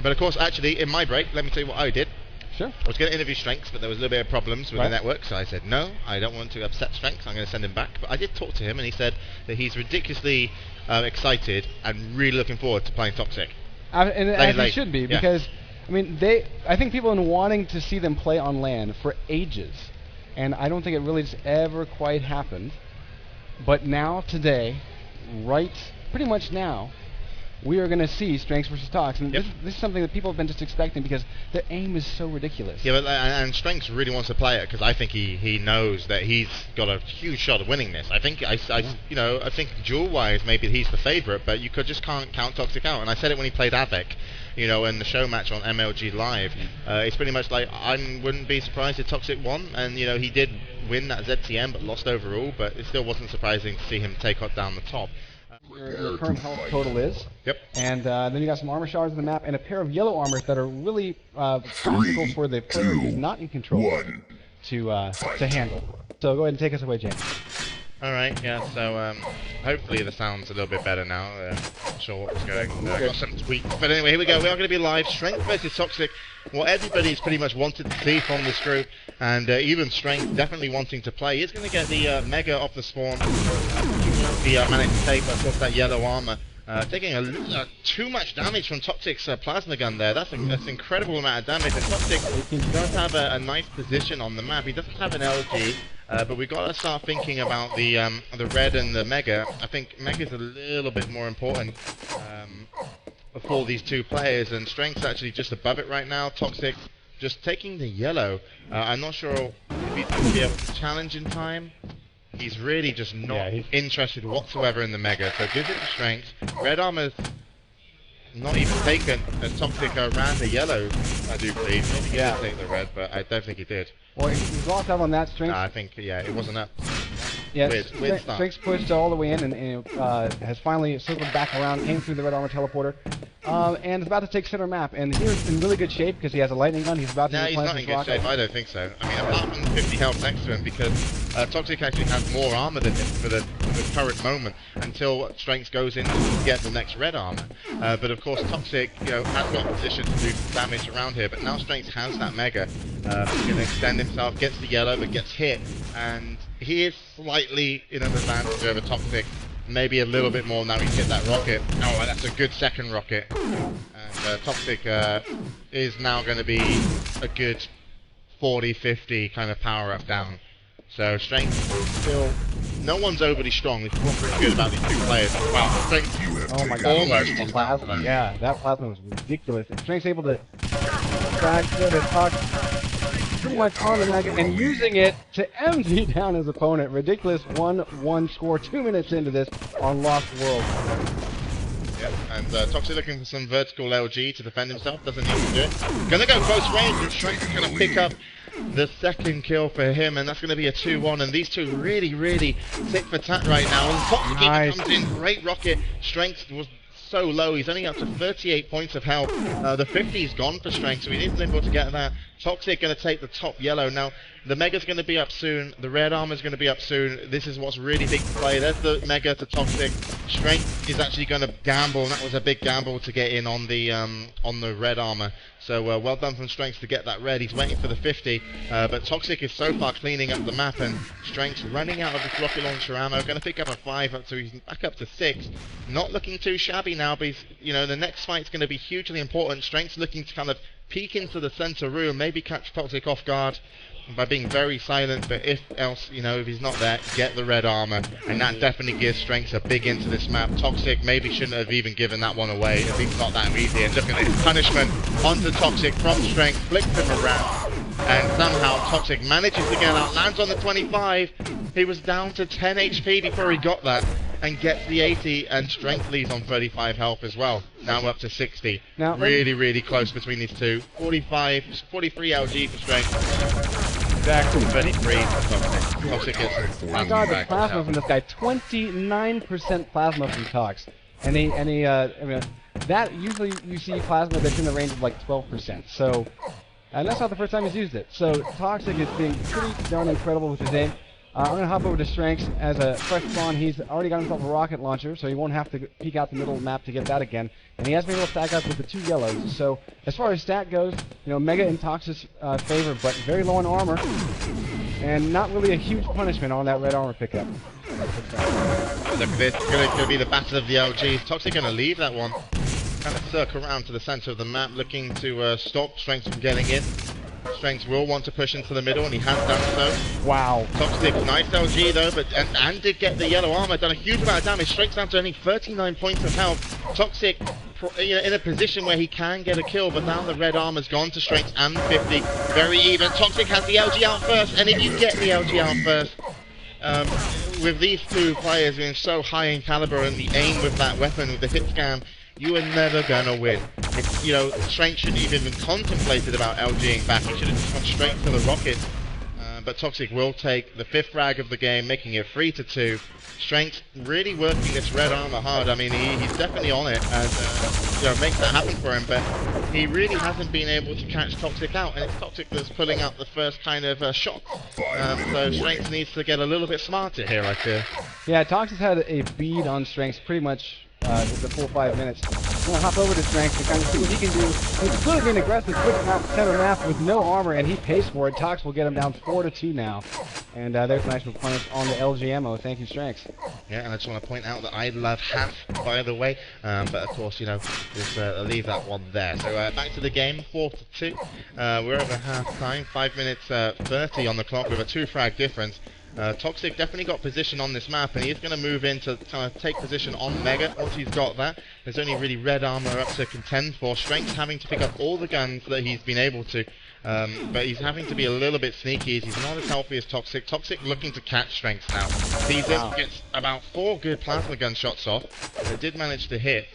But of course, actually, in my break, let me tell you what I did. Sure. I was going to interview Strenx, but there was a little bit of problems with the network, so I said, no, I don't want to upset Strenx, I'm going to send him back. But I did talk to him, and he said that he's ridiculously excited and really looking forward to playing Toxic. As he should be, because, I mean, I think people have been wanting to see them play on LAN for ages, and I don't think it really just ever quite happened. But now, today, pretty much now, we are going to see Strenx versus Tox, and this is something that people have been just expecting because their aim is so ridiculous. Yeah, but and Strenx really wants to play it because I think he knows that he's got a huge shot of winning this. I think I think duel-wise maybe he's the favorite, but you just can't count Toxic out. And I said it when he played Avec, in the show match on MLG Live. It's pretty much like I wouldn't be surprised if Toxic won, and he did win that ZTM but lost overall. But it still wasn't surprising to see him take down the top. Your current health total is. Yep. And then you got some armor shards on the map and a pair of yellow armors that are really practical for the player who's not in control to handle. So go ahead and take us away, James. Alright, yeah, so hopefully the sound's a little bit better now. Not sure what was going on. I got some tweaks. But anyway, here we go. We are going to be live. Strenx versus Toxic. What everybody's pretty much wanted to see from this group, and even Strenx definitely wanting to play. He's going to get the Mega off the spawn. He managed to take, of course, that yellow armor. Taking too much damage from Toxic's plasma gun there. That's an incredible amount of damage. And Toxic does have a nice position on the map. He doesn't have an LG. But we've got to start thinking about the red and the Mega. I think Mega's a little bit more important for these two players, and Strenx actually just above it right now. Toxic just taking the yellow. I'm not sure if he's going to be able to challenge in time. He's really just not interested whatsoever in the Mega, so gives it to Strenx. Red armor's not even taken as Toxic ran the yellow, I do believe. Maybe he did take the red, but I don't think he did. Well, he's lost out on that, Strenx. I think, it wasn't up. Yeah, weird start. Strenx pushed all the way in and has finally circled back around, came through the red armor teleporter, and is about to take center map. And he's in really good shape because he has a lightning gun. He's about to he's not in good shape. I don't think so. I mean, apart from 50 health next to him, because Toxic actually has more armor than him for the current moment until Strenx goes in to get the next red armor. But of course, Toxic has got position to do damage around here. But now Strenx has that Mega. He's going to extend himself, gets the yellow, but gets hit, and he is slightly in an advantage over Toxic. Maybe a little bit more now he's hit that rocket. Oh, that's a good second rocket. And Toxic is now going to be a good 40-50 kind of power up down. So Strenx still, no one's overly strong. This is what's pretty good about these two players. Wow, Strenx, oh my god, almost plasma. Yeah, that plasma was ridiculous. And Strenx able to back to talk pretty much on the Mega and using it to empty down his opponent. Ridiculous 1-1 score 2 minutes into this on LostWorld. Yep, and Toxic looking for some vertical LG to defend himself. Doesn't need to do it. Gonna go close range, and Strenx is gonna pick up the second kill for him, and that's going to be a 2-1, and these two really tit for tat right now. And Toxic comes in, great rocket. Strenx was so low, he's only up to 38 points of health. The 50 is gone for Strenx, so he isn't able to get that. Toxic going to take the top yellow. Now, the Mega's going to be up soon, the red armor's going to be up soon. This is what's really big to play. There's the Mega to Toxic. Strenx is actually going to gamble, and that was a big gamble to get in on the red armor. So well done from Strenx to get that red. He's waiting for the 50, but Toxic is so far cleaning up the map, and Strenx running out of his rocket launcher ammo. Going to pick up a 5, so he's back up to 6. Not looking too shabby now, but the next fight's going to be hugely important. Strenx looking to kind of peek into the center room, maybe catch Toxic off guard by being very silent, but if he's not there, get the red armor, and that definitely gives Strenx a big into this map. Toxic maybe shouldn't have even given that one away, if it's not that easy. And look at this punishment onto Toxic from Strenx, flicks him around, and somehow Toxic manages to get out, lands on the 25. He was down to 10 HP before he got that, and gets the 80, and Strenx leaves on 35 health as well. Now up to 60. Now, really close between these two. 43 LG for Strenx. Exactly. 33 for Toxic. Oh my god, the plasma from this guy. 29% plasma from Tox. And he I mean, that usually you see plasma that's in the range of like 12%. So, and that's not the first time he's used it. So Toxic is being pretty darn incredible with his aim. I'm going to hop over to Strenx as a fresh spawn. He's already got himself a rocket launcher, so he won't have to peek out the middle of the map to get that again. And he has been able to stack up with the 2 yellows. So as far as stat goes, you know, Mega in Toxic's favor, but very low on armor. And not really a huge punishment on that red armor pickup. Look at this, it's going to be the battle of the LGs. Toxic going to leave that one. Kind of circle around to the center of the map, looking to stop Strenx from getting in. Strenx will want to push into the middle, and he has done so. Wow. Toxic, nice LG though, but and did get the yellow armor, done a huge amount of damage. Strenx down to only 39 points of health. Toxic, you know, in a position where he can get a kill, but now the red armor's gone to Strenx and 50. Very even. Toxic has the LG out first, and if you get the LG out first, with these two players being so high in caliber and the aim with that weapon, with the hit scan, you are never gonna win. You know, Strenx shouldn't even been contemplated about LGing back. He should have just gone straight to the rocket. But Toxic will take the 5th frag of the game, making it 3-2. Strenx really working this red armor hard. I mean, he's definitely on it, and you know, makes that happen for him. But he really hasn't been able to catch Toxic out, and it's Toxic that's pulling out the first kind of shot. So Strenx needs to get a little bit smarter here, I feel. Yeah, Toxic's had a bead on Strenx pretty much the full 5 minutes. I'm going to hop over to Strenx to kind of see what he can do. He's clearly being aggressive, pushing out the center map with no armor, and he pays for it. Tox will get him down 4-2 now. And there's a nice replenish on the LG ammo. Thank you, Strenx. Yeah, and I just want to point out that I love half, by the way. But of course, you know, just leave that one there. So back to the game, 4-2. We're over half time, 5 minutes 30 on the clock with a 2-frag difference. Toxic definitely got position on this map, and he's going to move in to kind of take position on Mega. Once he's got that, there's only really red armor up to contend for. Strenx having to pick up all the guns that he's been able to, but he's having to be a little bit sneaky. He's not as healthy as Toxic. Toxic looking to catch Strenx now. Sees him, gets about 4 good plasma gun shots off. They did manage to hit.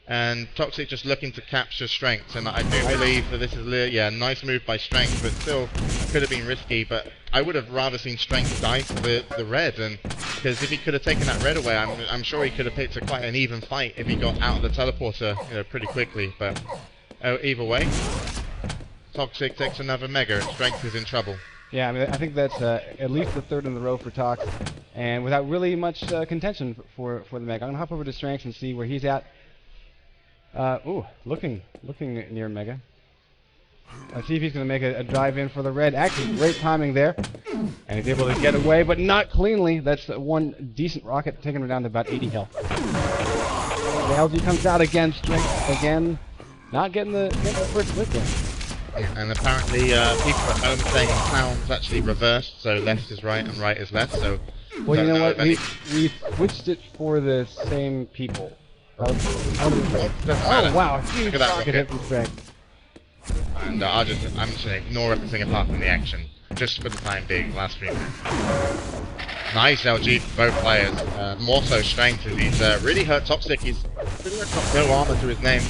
And Toxic just looking to capture Strenx, and I do believe that this is nice move by Strenx, but still could have been risky. But I would have rather seen Strenx die for the red, and because if he could have taken that red away, I'm sure he could have picked quite an even fight if he got out of the teleporter, you know, pretty quickly. But either way, Toxic takes another Mega, and Strenx is in trouble. Yeah, I mean, I think that's at least the 3rd in a row for Tox, and without really much contention for the Mega. I'm gonna hop over to Strenx and see where he's at. Looking near Mega. Let's see if he's going to make a drive in for the red. Actually, great timing there. And he's able to get away, but not cleanly. That's one decent rocket, taking him down to about 80 health. The LG comes out again, Strenx again. Not getting the first lick in. And apparently people at home saying sounds actually reversed, so left is right and right is left. So well, you know what? We switched it for the same people. Oh wow, huge rocket hit from Strenx. And I'm just going to ignore everything apart from the action, just for the time being, last 3 minutes. Nice LG for both players, more so Strenx, as he's really hurt Toxic. He's pretty much got no armor to his name.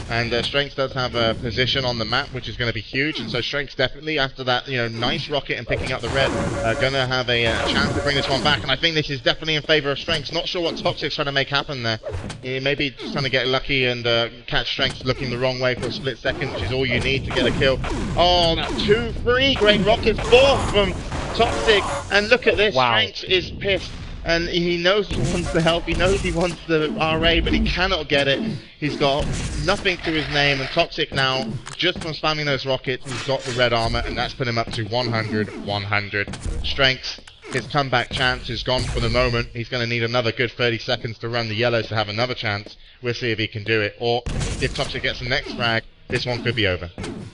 And Strenx does have a position on the map, which is going to be huge. And so Strenx definitely, after that, you know, nice rocket and picking up the red, going to have a chance to bring this one back. And I think this is definitely in favor of Strenx. Not sure what Toxic's trying to make happen there. He maybe just trying to get lucky and catch Strenx looking the wrong way for a split second, which is all you need to get a kill. Oh, 2-3, great rocket, 4 from Toxic. And look at this, wow. Strenx is pissed. And he knows he wants the help, he knows he wants the RA, but he cannot get it. He's got nothing to his name, and Toxic now, just from spamming those rockets, he's got the red armor, and that's put him up to 100. Strenx, his comeback chance is gone for the moment. He's going to need another good 30 seconds to run the yellows to have another chance. We'll see if he can do it, or if Toxic gets the next frag, this one could be over.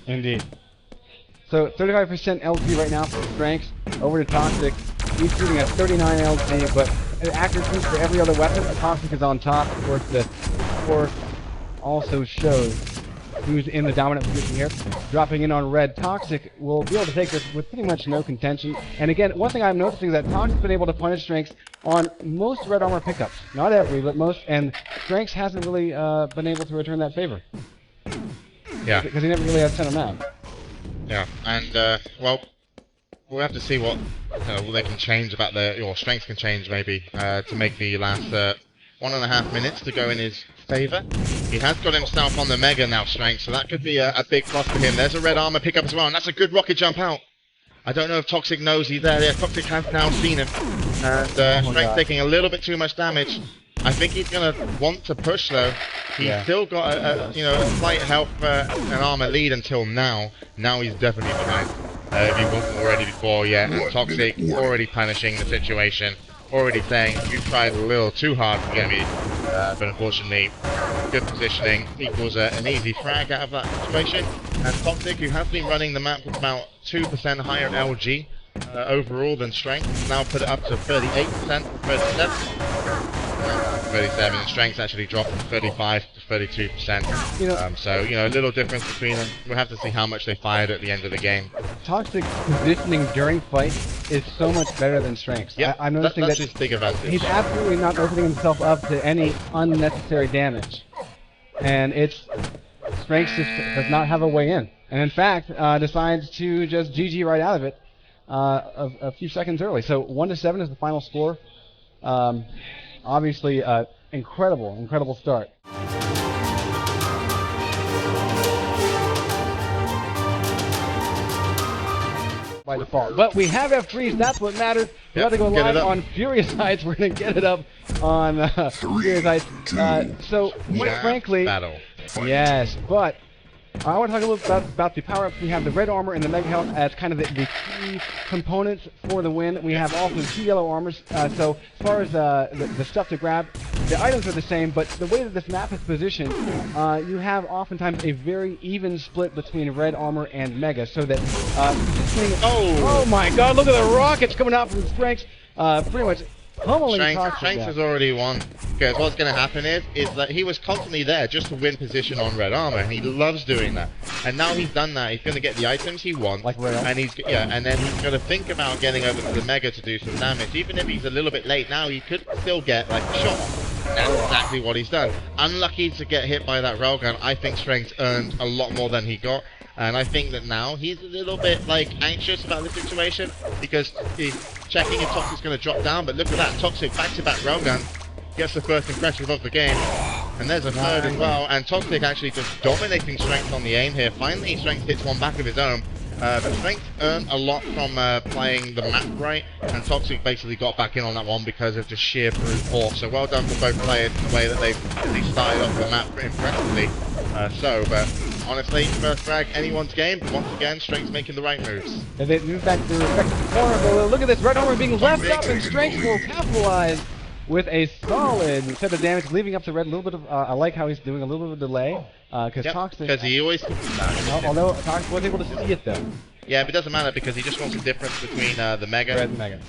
Indeed. So 35% LG right now for Strenx, over to Toxic. He's shooting at 39 LG, but accuracy for every other weapon. Toxic is on top. Of course, the score also shows who's in the dominant position here. Dropping in on red, Toxic will be able to take this with pretty much no contention. And again, one thing I'm noticing is that Toxic's been able to punish Strenx on most red armor pickups. Not every, but most. And Strenx hasn't really been able to return that favor. Yeah. Because he never really had center map. Yeah, and well, we'll have to see what they can change about or Strenx can change maybe to make the last 1.5 minutes to go in his favor. He has got himself on the Mega now, Strenx, so that could be a big plus for him. There's a red armor pickup as well, and that's a good rocket jump out. I don't know if Toxic knows he's there. Yeah, Toxic has now seen him. And Strenx taking a little bit too much damage. I think he's going to want to push though. He's still got a slight health and armor lead until now. Now he's definitely behind. If he wasn't already before, yeah. And Toxic already punishing the situation. Already saying, you tried a little too hard to get me. But unfortunately, good positioning equals an easy frag out of that situation. And Toxic, who has been running the map with about 2% higher LG overall than Strenx, now put it up to 38% from 37. 37, and Strenx actually dropped from 35 to 32%. So, a little difference between them. We'll have to see how much they fired at the end of the game. Toxic positioning during fights is so much better than Strenx. Yeah, I'm noticing that's his big advantage. He's absolutely not opening himself up to any unnecessary damage. And Strenx just does not have a way in. And in fact, decides to just GG right out of it a few seconds early. So 1-7 is the final score. Obviously, incredible start. By default. But we have F3s, that's what matters. We're about to go live on Furiousheights. We're going to get it up on Furiousheights. So, quite frankly, yes, but I want to talk a little bit about the power-ups. We have the red armor and the mega health as kind of the key components for the win. We have also 2 yellow armors. So as far as the stuff to grab, the items are the same, but the way that this map is positioned, you have oftentimes a very even split between red armor and mega, so that oh my god, look at the rockets coming out from Strenx, pretty much pummeling Strenx has already won. Because what's going to happen is that he was constantly there just to win position on red armor, and he loves doing that. And now he's done that, he's going to get the items he wants, and then he's going to think about getting over to the mega to do some damage. Even if he's a little bit late now, he could still get like a shot. That's exactly what he's done. Unlucky to get hit by that railgun. I think Strenx earned a lot more than he got. And I think that now he's a little bit anxious about the situation, because he's checking if Toxic's going to drop down. But look at that, Toxic back-to-back railgun gets the first impressive of the game, and there's a third as well. And Toxic actually just dominating Strenx on the aim here. Finally, Strenx hits one back of his own. But Strenx earned a lot from playing the map right, and Toxic basically got back in on that one because of just sheer brute force. So well done for both players in the way that they've started off the map impressively. But honestly, first frag, anyone's game, but once again, Strenx making the right moves. And they move back to the respective corner, but look at this, red armor being left up, and Strenx will capitalize with a solid set of damage, leaving up to red a little bit of, I like how he's doing a little bit of delay, because Toxic... because he always... although Toxic was able to see it though. Yeah, but it doesn't matter, because he just wants a difference between the mega, red and mega,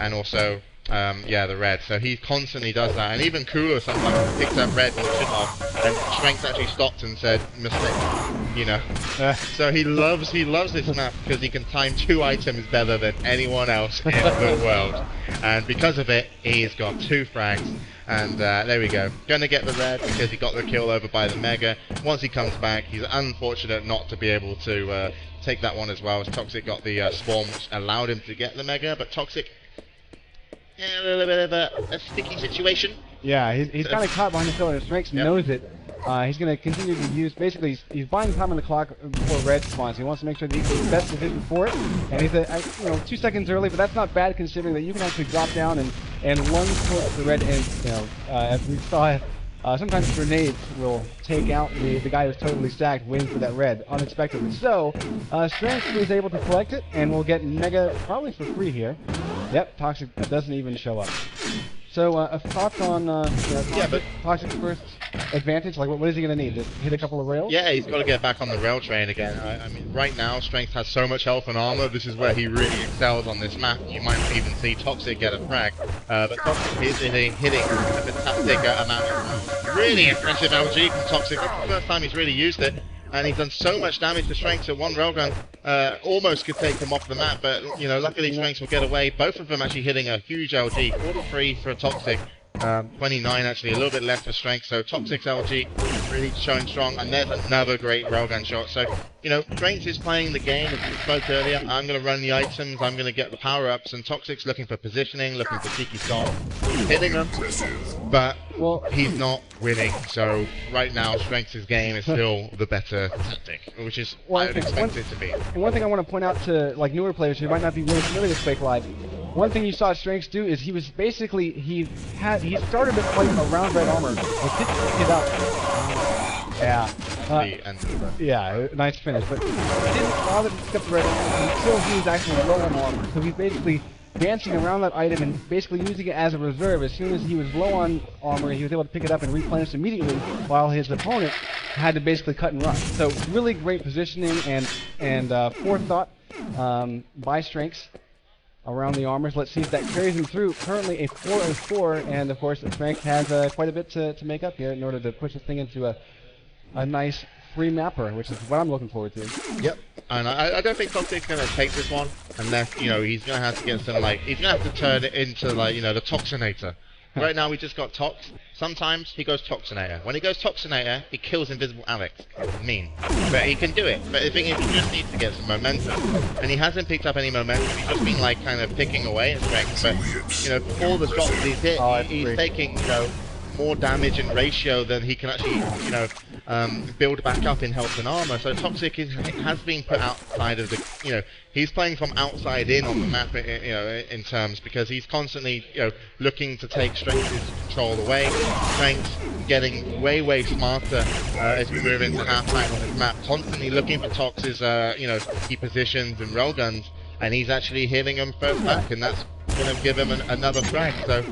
and also... the red, so he constantly does that, and even cooler sometimes picks up red when he shouldn't have, and Strenx actually stopped and said, mistake, so he loves this map because he can time 2 items better than anyone else in the world, and because of it, he's got 2 frags, and there we go, gonna get the red because he got the kill over by the mega. Once he comes back, he's unfortunate not to be able to take that one as well, as Toxic got the spawn, which allowed him to get the mega, but Toxic, a little bit of a sticky situation. Yeah, he's kind of caught behind the pillar, and Strenx knows it. He's going to continue to use, basically, he's buying time on the clock before red spawns. He wants to make sure that he gets the best position for it. And he's 2 seconds early, but that's not bad considering that you can actually drop down and lunge towards the red end. As we saw, sometimes grenades will take out the guy who's totally stacked, waiting for that red unexpectedly. So, Strenx is able to collect it, and we'll get mega probably for free here. Yep, Toxic doesn't even show up. So, thoughts on Toxic's first advantage? Like, what is he going to need? To hit a couple of rails? Yeah, he's got to get back on the rail train again. I mean, right now, Strenx has so much health and armor. This is where he really excels on this map. You might even see Toxic get a frag. But Toxic is hitting a fantastic amount of really impressive LG from Toxic. That's the first time he's really used it. And he's done so much damage to Strenx that one railgun almost could take him off the map, but luckily Strenx will get away. Both of them actually hitting a huge LG, 43 for Toxic, 29 actually, a little bit left for Strenx, so Toxic's LG really showing strong, and there's another great railgun shot. So, Strenx is playing the game, as we spoke earlier. I'm going to run the items, I'm going to get the power-ups, and Toxic's looking for positioning, looking for cheeky shots, hitting them. But Well, he's not winning. So right now, Strenx's game is still the better tactic, which is what I would expect it to be. And one thing I want to point out to like newer players who might not be really familiar with QuakeLive, one thing you saw Strenx do is he was basically he started to fight around red armor, but didn't pick it up. Yeah. Yeah, nice finish. But he didn't bother to pick up the red armor until he was actually low on armor. So he's basically dancing around that item and basically using it as a reserve. As soon as he was low on armor, he was able to pick it up and replenish immediately, while his opponent had to basically cut and run. So really great positioning and forethought by Strenx around the armors. Let's see if that carries him through. Currently a 4-0-4, and of course Strenx has quite a bit to make up here in order to push this thing into a nice free mapper, which is what I'm looking forward to. Yep. And I don't think Toxic's going to take this one unless, you know, he's going to have to get some, like, he's going to have to turn it into, like, you know, the Toxinator. Right now we just got Tox. Sometimes he goes Toxinator. When he goes Toxinator, he kills Invisible Alex. Mean. But he can do it. But the thing is, he just needs to get some momentum. And he hasn't picked up any momentum. He's just been, like, kind of picking away at Strenx. But, you know, for all the shots he's hit, he's taking, you know, more damage in ratio than he can actually, you know, build back up in health and armor. So Toxic has been put outside of the, you know, he's playing from outside in on the map, you know, in terms, because he's constantly, you know, looking to take Strenx's control away. Strenx getting way smarter as we move into halftime on his map, constantly looking for Tox's, you know, key positions and railguns, and he's actually hitting them first back, and that's going to give him another frag. So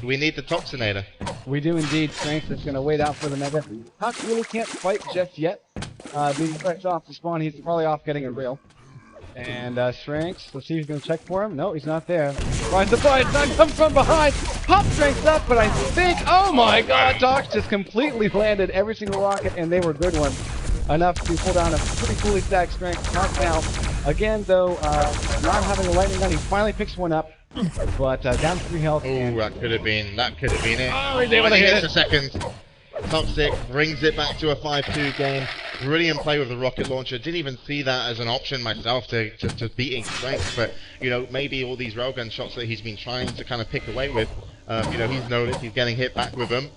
we need the Toxinator. We do indeed. Strenx is going to wait out for the Mega. Tox really can't fight just yet. Being fresh off the spawn, he's probably off getting a rail. And Strenx, let's see if he's going to check for him. No, he's not there. Surprise, surprise, not come from behind. Pop Strenx up, but I think, oh my god, Tox just completely landed every single rocket, and they were good ones. Enough to pull down a pretty fully stacked Strenx. Tox now, again though, not having a lightning gun, he finally picks one up. But down 3 health. Oh, that could have been it. Oh, he's able to hit it. Seconds. Toxic brings it back to a 5-2 game. Brilliant play with the rocket launcher. Didn't even see that as an option myself to beating Strenx, but you know, maybe all these railgun shots that he's been trying to kind of pick away with, you know, he's noticed he's getting hit back with them.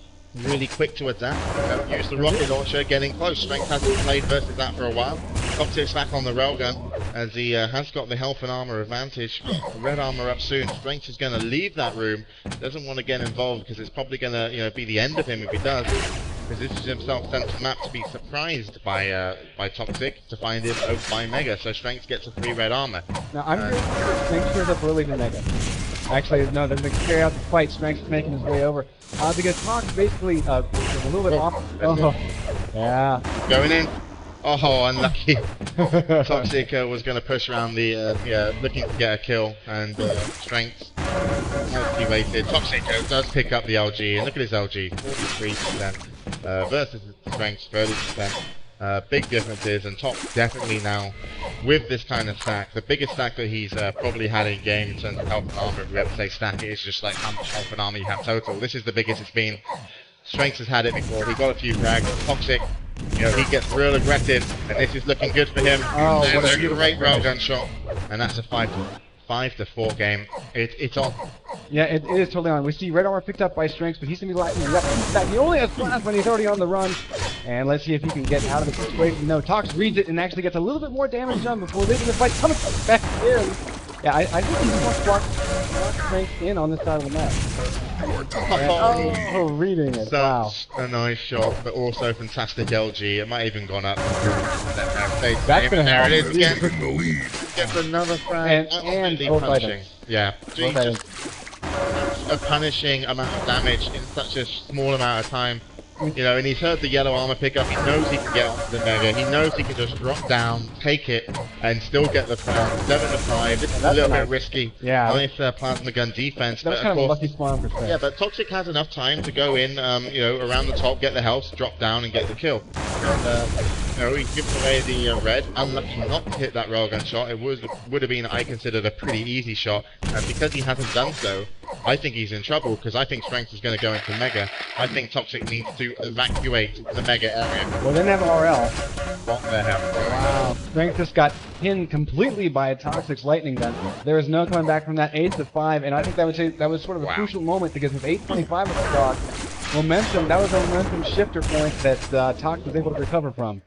Really quick to adapt. Use the rocket launcher, getting close. Strenx hasn't played versus that for a while. Toxic's back on the railgun as he has got the health and armor advantage. Red armor up soon. Strenx is going to leave that room. Doesn't want to get involved because it's probably going to, you know, be the end of him if he does. Positions himself center map to be surprised by Toxic to find him over by Mega. So Strenx gets a free red armor. Now I'm sure Strenx shows up early to Mega. Actually, no, they're going to carry out the fight. Strenx is making his way over. Because Tox basically is a little bit off. Oh, yeah. Going in. Oh, unlucky. Toxic was going to push around the, yeah, looking to get a kill, and Strenx nicely waited. Toxic does pick up the LG, and look at his LG, 43% versus Strenx, 30%. Big differences, and Tox definitely now, with this kind of stack, the biggest stack that he's probably had in game in terms of health and armor, if we ever say stack, it is just like how much health and armor you have total. This is the biggest it's been. Strenx has had it before, he got a few frags. Toxic, you know, he gets real aggressive, and this is looking good for him. Oh, what a great railgun shot, and that's a 5-4 game. It's on. Yeah, it is totally on. We see red armor picked up by Strenx, but he's going to be lightning back. He only has flash when he's already on the run. And let's see if he can get out of the situation. No, Tox reads it and actually gets a little bit more damage done before leaving the fight. Coming back here. Yeah, I think he's more block Strenx in on this side of the map. Oh, reading it. Wow. A nice shot, but also fantastic LG. It might even gone up. That's going to there it is again. Gets another frag. And punishing. Yeah. Just a punishing amount of damage in such a small amount of time. You know, and he's heard the yellow armor pick up. He knows he can get onto the Mega. He knows he can just drop down, take it, and still get the frag. 7-5. This is a little bit risky. Yeah. Only if plasma gun defense. That's kind of a lucky spawn for Strenx. Yeah, but Toxic has enough time to go in, you know, around the top, get the health, drop down, and get the kill. And, you know, he gives away the red. Unlucky not to hit that railgun shot. It would have been, I considered, a pretty easy shot. And because he hasn't done so, I think he's in trouble, because I think Strenx is going to go into Mega. I think Toxic needs to evacuate the Mega area. Well, they have RL. What the hell? Wow. Strenx just got pinned completely by a Toxic's lightning gun. There is no coming back from that 8-5, and I think that was sort of a crucial moment, because with 8:25 at the clock, momentum. That was a momentum shifter point that Tox was able to recover from.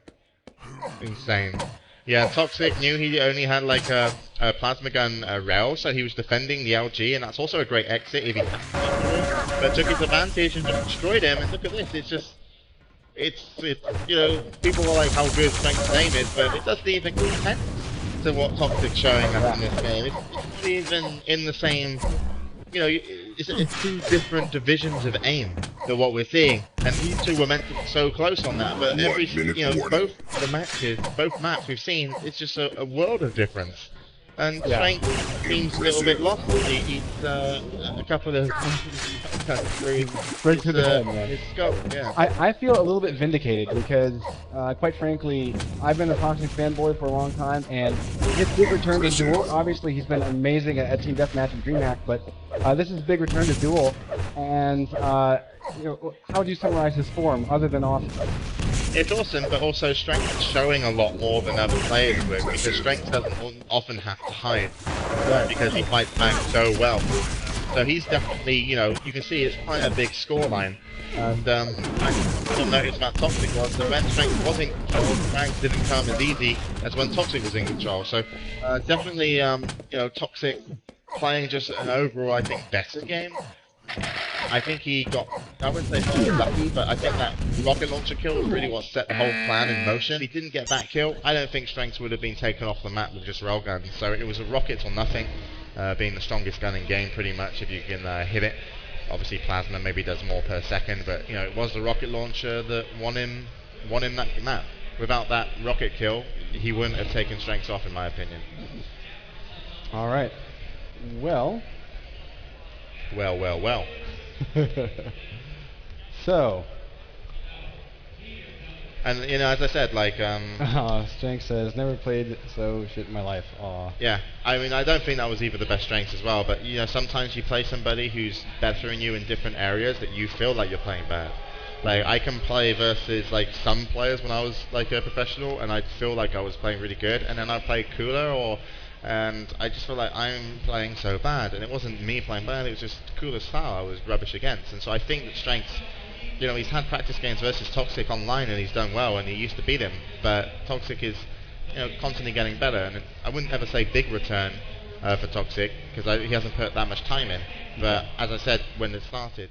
Insane. Yeah, Toxic knew he only had like a plasma gun rail, so he was defending the LG, and that's also a great exit if he had to, but took his advantage and just destroyed him. And look at this, it's you know, people are like how good Strenx's aim is, but it doesn't even compare to what Toxic's showing us in this game. It's not even in the same, you know, it's two different divisions of aim than what we're seeing, and these two were meant to be so close on that, but every, you know, both maps we've seen, it's just a world of difference. And Strenx seems a little bit lost. He eats a couple of straight to the head, man. His scope, yeah. I feel a little bit vindicated because, quite frankly, I've been a Toxic fanboy for a long time, and his big return to Duel, obviously he's been amazing at Team Deathmatch and DreamHack, but this is a big return to Duel, and you know, how would you summarize his form other than awesome? It's awesome, but also Strenx is showing a lot more than other players would, because Strenx doesn't often have to hide, because he fights back so well. So he's definitely, you know, you can see it's quite a big scoreline. And I noticed about Toxic was that when Strenx was in control, ranks didn't come as easy as when Toxic was in control. So definitely, you know, Toxic playing just an overall, I think, better game. I think he got, I wouldn't say he was lucky, but I think that rocket launcher kill was really what set the whole plan in motion. If he didn't get that kill, I don't think Strenx would have been taken off the map with just railguns. So it was a rockets or nothing, being the strongest gun in game pretty much if you can hit it. Obviously plasma maybe does more per second, but you know, it was the rocket launcher that won him that map. Without that rocket kill, he wouldn't have taken Strenx off in my opinion. Alright. Well. So. And you know, as I said, like Strenx says, never played so shit in my life. Aw. Yeah, I mean, I don't think that was either the best Strenx as well, but you know, sometimes you play somebody who's better than you in different areas that you feel like you're playing bad. Like, I can play versus like some players when I was like a professional, and I'd feel like I was playing really good, and then I play cooler, and I just feel like I'm playing so bad, and it wasn't me playing bad, it was just cooler style I was rubbish against. And so I think that Strenx, you know, he's had practice games versus Toxic online and he's done well, and he used to beat him, but Toxic is, you know, constantly getting better, and I wouldn't ever say big return for Toxic, because he hasn't put that much time in, but as I said when it started,